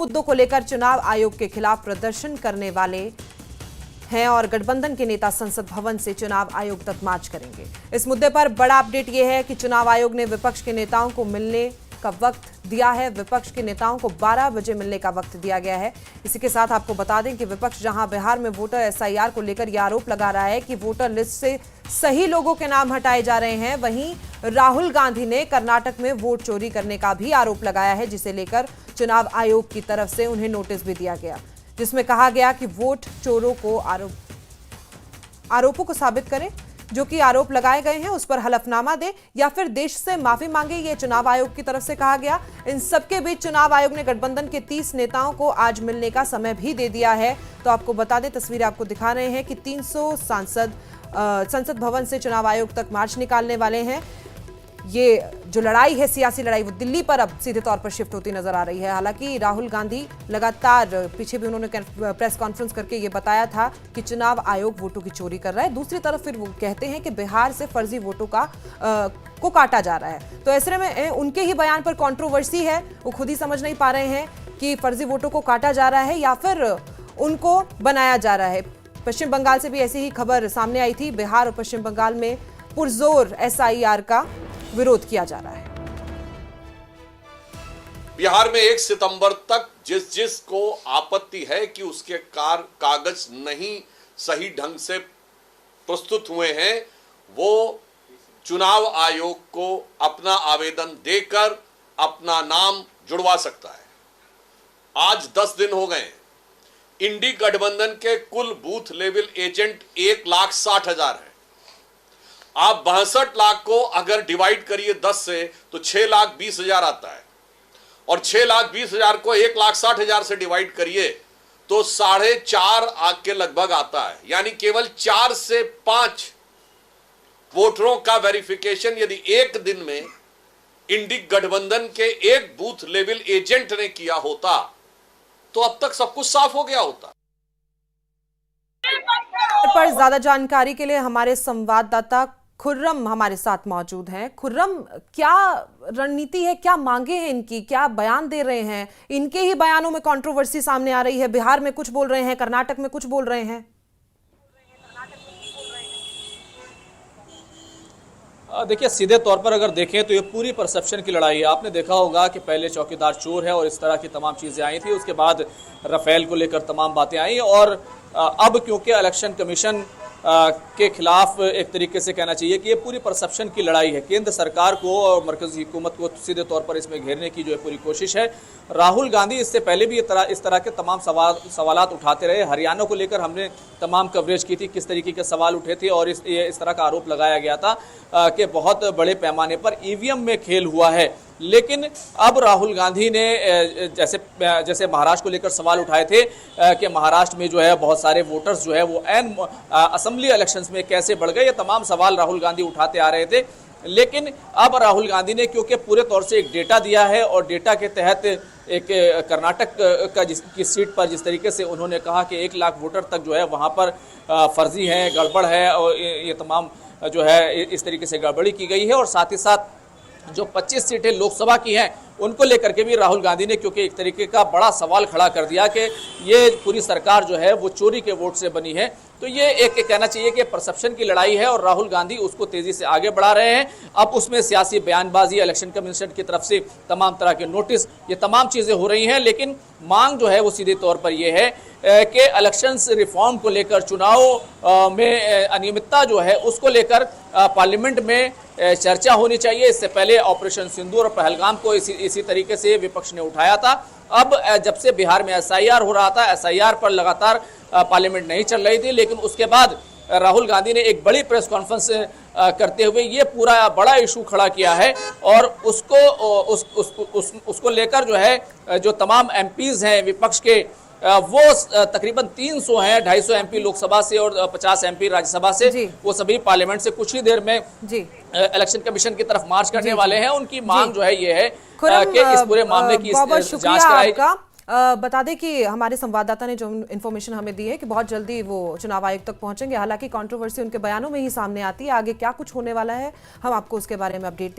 मुद्दों को लेकर चुनाव आयोग के खिलाफ प्रदर्शन करने वाले हैं और गठबंधन के नेता संसद भवन से चुनाव आयोग तक मार्च करेंगे। इस मुद्दे पर बड़ा अपडेट यह है कि चुनाव आयोग ने विपक्ष के नेताओं को मिलने का वक्त दिया है। विपक्ष के नेताओं को 12 बजे मिलने का वक्त दिया गया है। इसी के साथ आपको बता दें कि विपक्ष जहां बिहार में वोटर एसआईआर को लेकर यह आरोप लगा रहा है कि वोटर लिस्ट से सही लोगों के नाम हटाए जा रहे हैं, वहीं राहुल गांधी ने कर्नाटक में वोट चोरी करने का भी आरोप लगाया है, जिसे लेकर चुनाव आयोग की तरफ से उन्हें नोटिस भी दिया गया, जिसमें कहा गया कि वोट चोरों को आरोपों को साबित करें, जो कि आरोप लगाए गए हैं उस पर हलफनामा दे या फिर देश से माफी मांगे। ये चुनाव आयोग की तरफ से कहा गया। इन सबके बीच चुनाव आयोग ने गठबंधन के 30 नेताओं को आज मिलने का समय भी दे दिया है। तो आपको बता दें, तस्वीरें आपको दिखा रहे हैं कि 300 सांसद संसद भवन से चुनाव आयोग तक मार्च निकालने वाले हैं। ये जो लड़ाई है, सियासी लड़ाई, वो दिल्ली पर अब सीधे तौर पर शिफ्ट होती नजर आ रही है। हालांकि राहुल गांधी लगातार पीछे भी उन्होंने प्रेस कॉन्फ्रेंस करके ये बताया था कि चुनाव आयोग वोटों की चोरी कर रहा है। दूसरी तरफ फिर वो कहते हैं कि बिहार से फर्जी वोटों को काटा जा रहा है। तो ऐसे में उनके ही बयान पर कंट्रोवर्सी है। वो खुद ही समझ नहीं पा रहे हैं कि फर्जी वोटों को काटा जा रहा है या फिर उनको बनाया जा रहा है। पश्चिम बंगाल से भी ऐसी ही खबर सामने आई थी। बिहार और पश्चिम बंगाल में पुरजोर एसआईआर का विरोध किया जा रहा है। बिहार में 1 सितंबर तक जिस को आपत्ति है कि उसके कागज नहीं सही ढंग से प्रस्तुत हुए हैं, वो चुनाव आयोग को अपना आवेदन देकर अपना नाम जुड़वा सकता है। आज 10 दिन हो गए। इंडी गठबंधन के कुल बूथ लेवल एजेंट 1,60,000 है। आप 62 लाख को अगर डिवाइड करिए 10 से तो 6,20,000 आता है, और 6,20,000 को 1,60,000 से डिवाइड करिए तो 4.5 के लगभग आता है। यानी केवल 4 से 5 वोटरों का वेरिफिकेशन यदि एक दिन में इंडी गठबंधन के एक बूथ लेवल एजेंट ने किया होता तो अब तक सब कुछ साफ हो गया होता। पर ज्यादा जानकारी के लिए हमारे संवाददाता खुर्रम हमारे साथ मौजूद हैं। खुर्रम, क्या रणनीति है, क्या मांगे हैं इनकी, क्या बयान दे रहे हैं? इनके ही बयानों में कंट्रोवर्सी सामने आ रही है। बिहार में कुछ बोल रहे हैं, कर्नाटक में कुछ बोल रहे हैं। देखिए, सीधे तौर पर अगर देखें तो ये पूरी परसेप्शन की लड़ाई है। आपने देखा होगा कि पहले चौकीदार चोर है और इस तरह की तमाम चीज़ें आई थी, उसके बाद राफेल को लेकर तमाम बातें आई, और अब क्योंकि इलेक्शन कमीशन के खिलाफ एक तरीके से कहना चाहिए कि ये पूरी परसेप्शन की लड़ाई है। केंद्र सरकार को और मरकजी हुकूमत को सीधे तौर पर इसमें घेरने की जो है पूरी कोशिश है। राहुल गांधी इससे पहले भी इस तरह के तमाम सवालात उठाते रहे। हरियाणा को लेकर हमने तमाम कवरेज की थी, किस तरीके के सवाल उठे थे, और इस तरह का आरोप लगाया गया था कि बहुत बड़े पैमाने पर ईवीएम में खेल हुआ है। लेकिन अब राहुल गांधी ने जैसे महाराष्ट्र को लेकर सवाल उठाए थे कि महाराष्ट्र में जो है बहुत सारे वोटर्स जो है वो एन असेंबली इलेक्शंस में कैसे बढ़ गए, ये तमाम सवाल राहुल गांधी उठाते आ रहे थे। लेकिन अब राहुल गांधी ने क्योंकि पूरे तौर से एक डेटा दिया है, और डेटा के तहत एक कर्नाटक की सीट पर जिस तरीके से उन्होंने कहा कि 1 लाख वोटर तक जो है वहाँ पर फर्जी है, गड़बड़ है, और ये तमाम जो है इस तरीके से गड़बड़ी की गई है। और साथ ही साथ जो 25 सीटें लोकसभा की हैं उनको लेकर के भी राहुल गांधी ने क्योंकि एक तरीके का बड़ा सवाल खड़ा कर दिया कि ये पूरी सरकार जो है वो चोरी के वोट से बनी है। तो ये एक कहना चाहिए कि परसेप्शन की लड़ाई है, और राहुल गांधी उसको तेजी से आगे बढ़ा रहे हैं। अब उसमें सियासी बयानबाजी, इलेक्शन कमीशन की तरफ से तमाम तरह के नोटिस, ये तमाम चीज़ें हो रही हैं। लेकिन मांग जो है वो सीधे तौर पर ये है कि इलेक्शंस रिफॉर्म को लेकर, चुनाव में अनियमितता जो है उसको लेकर पार्लियामेंट में चर्चा होनी चाहिए। इससे पहले ऑपरेशन सिंदूर और पहलगाम को इसी तरीके से विपक्ष ने उठाया था। अब जब से बिहार में एसआईआर हो रहा था, एसआईआर पर लगातार पार्लियामेंट नहीं चल रही थी, लेकिन उसके बाद राहुल गांधी ने एक बड़ी प्रेस कॉन्फ्रेंस करते हुए ये पूरा बड़ा इशू खड़ा किया है, और उसको लेकर जो है जो तमाम एमपीज हैं विपक्ष के, वो तकरीबन 300 हैं, 250 एमपी लोकसभा से और 50 एमपी राज्यसभा से, वो सभी पार्लियामेंट से कुछ ही देर में इलेक्शन कमिशन की तरफ मार्च करने वाले हैं। उनकी मांग जो है ये है कि इस पूरे मामले की जांच कराई। बता दें कि हमारे संवाददाता ने जो इन्फॉर्मेशन हमें दी है कि बहुत जल्दी वो चुनाव आयोग तक पहुंचेंगे। हालांकि कंट्रोवर्सी उनके बयानों में ही सामने आती है। आगे क्या कुछ होने वाला है, हम आपको उसके बारे में अपडेट